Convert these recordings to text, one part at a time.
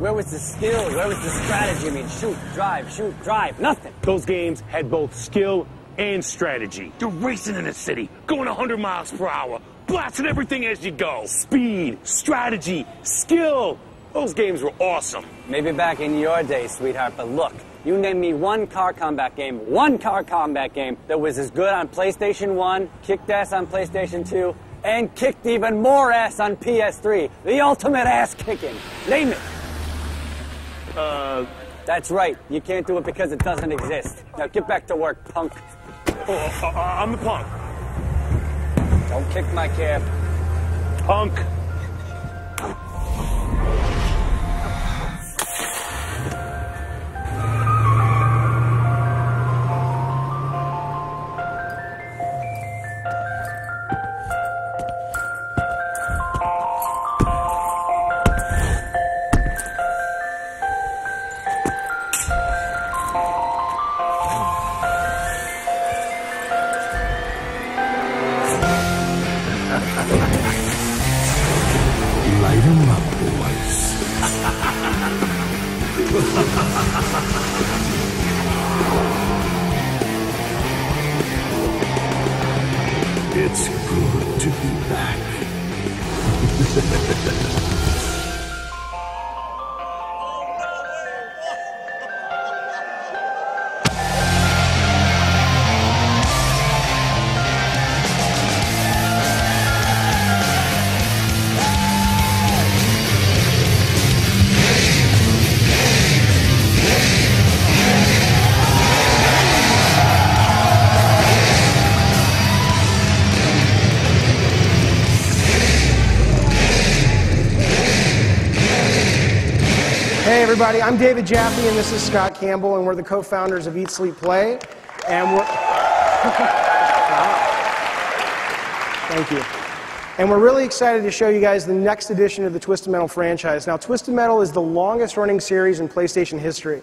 Where was the skill? Where was the strategy? I mean, shoot, drive, nothing. Those games had both skill and strategy. You're racing in a city, going 100 miles per hour, blasting everything as you go. Speed, strategy, skill. Those games were awesome. Maybe back in your day, sweetheart, but look, you name me one car combat game that was as good on PlayStation 1, kicked ass on PlayStation 2, and kicked even more ass on PS3. The ultimate ass kicking. Name it. That's right. You can't do it because it doesn't exist. Now get back to work, punk. I'm the punk. Don't kick my cab. Punk. Light 'em up, boys. It's good to be back. Hey everybody, I'm David Jaffe and this is Scott Campbell and we're the co-founders of Eat, Sleep, Play. And we're... Thank you. And we're really excited to show you guys the next edition of the Twisted Metal franchise. Now, Twisted Metal is the longest running series in PlayStation history.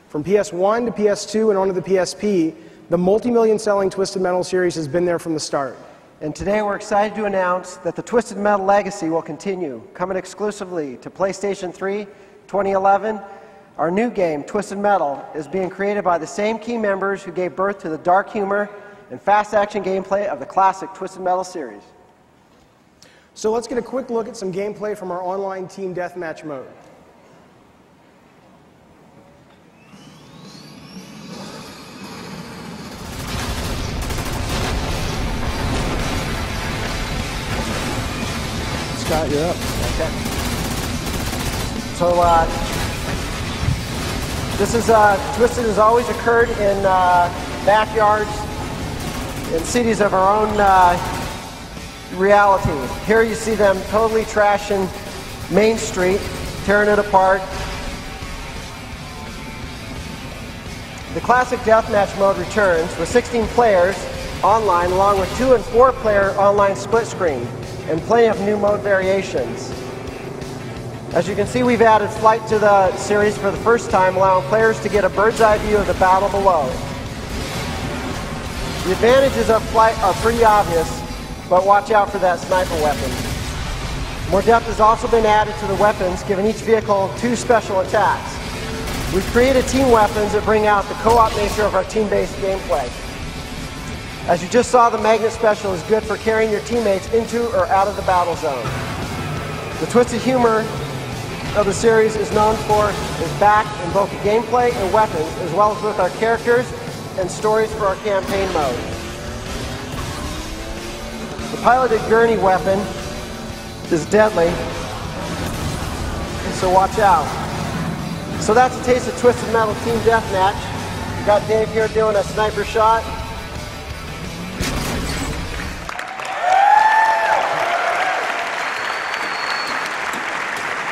From PS1 to PS2 and onto the PSP, the multi-million selling Twisted Metal series has been there from the start. And today we're excited to announce that the Twisted Metal legacy will continue, coming exclusively to PlayStation 3, 2011. Our new game, Twisted Metal, is being created by the same key members who gave birth to the dark humor and fast action gameplay of the classic Twisted Metal series. So let's get a quick look at some gameplay from our online team deathmatch mode. Scott, you're up. Okay. So, Twisted has always occurred in backyards, in cities of our own reality. Here you see them totally trashing Main Street, tearing it apart. The classic deathmatch mode returns with 16 players online, along with 2- and 4-player online split screen, and plenty of new mode variations. As you can see, we've added flight to the series for the first time, allowing players to get a bird's eye view of the battle below. The advantages of flight are pretty obvious, but watch out for that sniper weapon. More depth has also been added to the weapons, giving each vehicle 2 special attacks. We've created team weapons that bring out the co-op nature of our team-based gameplay. As you just saw, the Magnet Special is good for carrying your teammates into or out of the battle zone. The twisted humor of the series is back in both the gameplay and weapons, as well as with our characters and stories for our campaign mode. The piloted gurney weapon is deadly, so watch out. So that's a taste of Twisted Metal Team Deathmatch. We've got Dave here doing a sniper shot.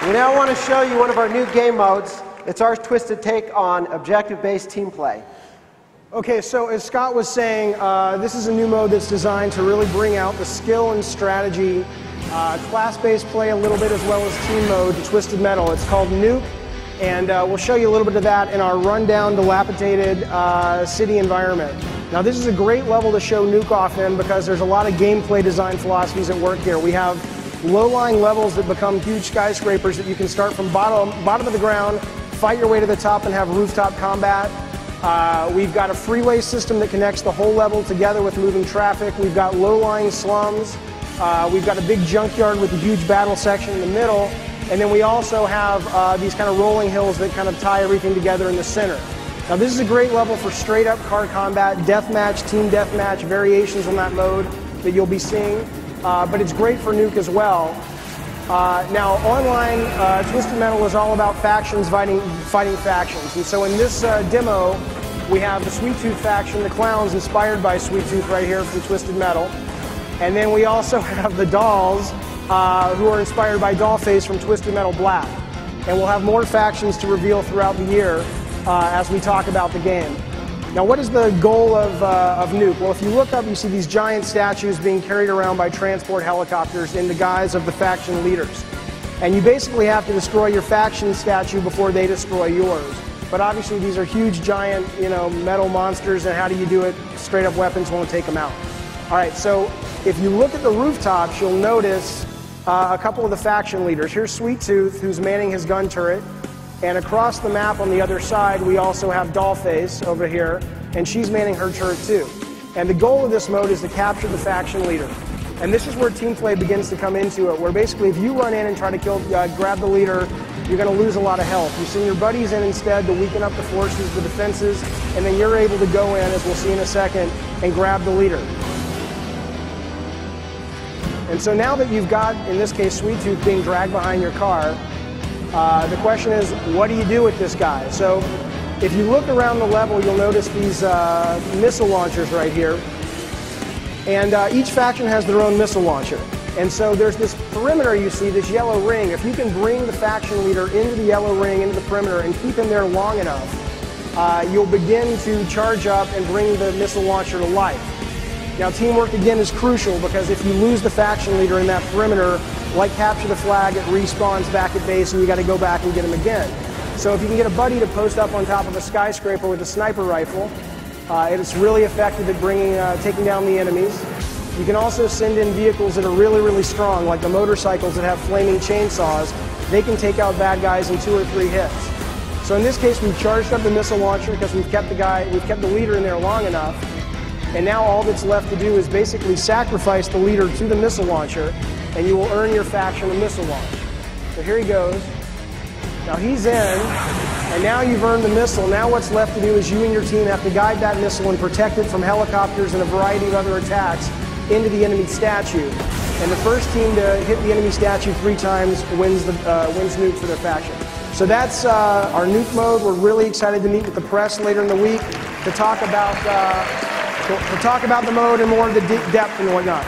We now want to show you one of our new game modes. It's our twisted take on objective-based team play. Okay, so as Scott was saying, this is a new mode that's designed to really bring out the skill and strategy, class-based play a little bit, as well as team mode to Twisted Metal. It's called Nuke, and we'll show you a little bit of that in our rundown, dilapidated city environment. Now, this is a great level to show Nuke off in because there's a lot of gameplay design philosophies at work here. We have low-lying levels that become huge skyscrapers that you can start from bottom of the ground, fight your way to the top, and have rooftop combat. We've got a freeway system that connects the whole level together with moving traffic. We've got low-lying slums. We've got a big junkyard with a huge battle section in the middle. And then we also have these kind of rolling hills that kind of tie everything together in the center. Now this is a great level for straight up car combat, deathmatch, team deathmatch, variations on that mode that you'll be seeing. But it's great for Nuke as well. Now online, Twisted Metal is all about factions fighting factions. And so in this demo, we have the Sweet Tooth faction, the clowns inspired by Sweet Tooth right here from Twisted Metal. And then we also have the dolls who are inspired by Dollface from Twisted Metal Black. And we'll have more factions to reveal throughout the year as we talk about the game. Now what is the goal of Nuke? Well, if you look up, you see these giant statues being carried around by transport helicopters in the guise of the faction leaders. And you basically have to destroy your faction statue before they destroy yours. But obviously these are huge, giant, metal monsters, and how do you do it? Straight up weapons won't take them out. All right, so if you look at the rooftops, you'll notice a couple of the faction leaders. Here's Sweet Tooth, who's manning his gun turret. And across the map on the other side, we also have Dollface over here, and she's manning her turret too. And the goal of this mode is to capture the faction leader. And this is where team play begins to come into it, where basically if you run in and try to grab the leader, you're going to lose a lot of health. You send your buddies in instead to weaken up the forces, the defenses, and then you're able to go in, as we'll see in a second, and grab the leader. And so now that you've got, in this case, Sweet Tooth being dragged behind your car, the question is, what do you do with this guy? So if you look around the level, you'll notice these missile launchers right here. And each faction has their own missile launcher. And so there's this perimeter you see, this yellow ring. If you can bring the faction leader into the yellow ring, into the perimeter, and keep him there long enough, you'll begin to charge up and bring the missile launcher to life. Now teamwork again is crucial, because if you lose the faction leader in that perimeter, like capture the flag, it respawns back at base and you got to go back and get him again. So if you can get a buddy to post up on top of a skyscraper with a sniper rifle, it's really effective at taking down the enemies. You can also send in vehicles that are really, really strong, like the motorcycles that have flaming chainsaws. They can take out bad guys in 2 or 3 hits. So in this case, we've charged up the missile launcher because we've kept the leader in there long enough. And now all that's left to do is basically sacrifice the leader to the missile launcher, and you will earn your faction a missile launch. So here he goes. Now he's in, and now you've earned the missile. Now what's left to do is you and your team have to guide that missile and protect it from helicopters and a variety of other attacks into the enemy statue. And the first team to hit the enemy statue 3 times wins Nuke for their faction. So that's our Nuke mode. We're really excited to meet with the press later in the week to talk about the mode and more of the depth and whatnot.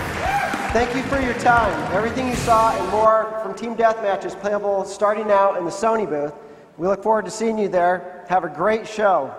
Thank you for your time. Everything you saw and more from Team Deathmatch is playable starting now in the Sony booth. We look forward to seeing you there. Have a great show.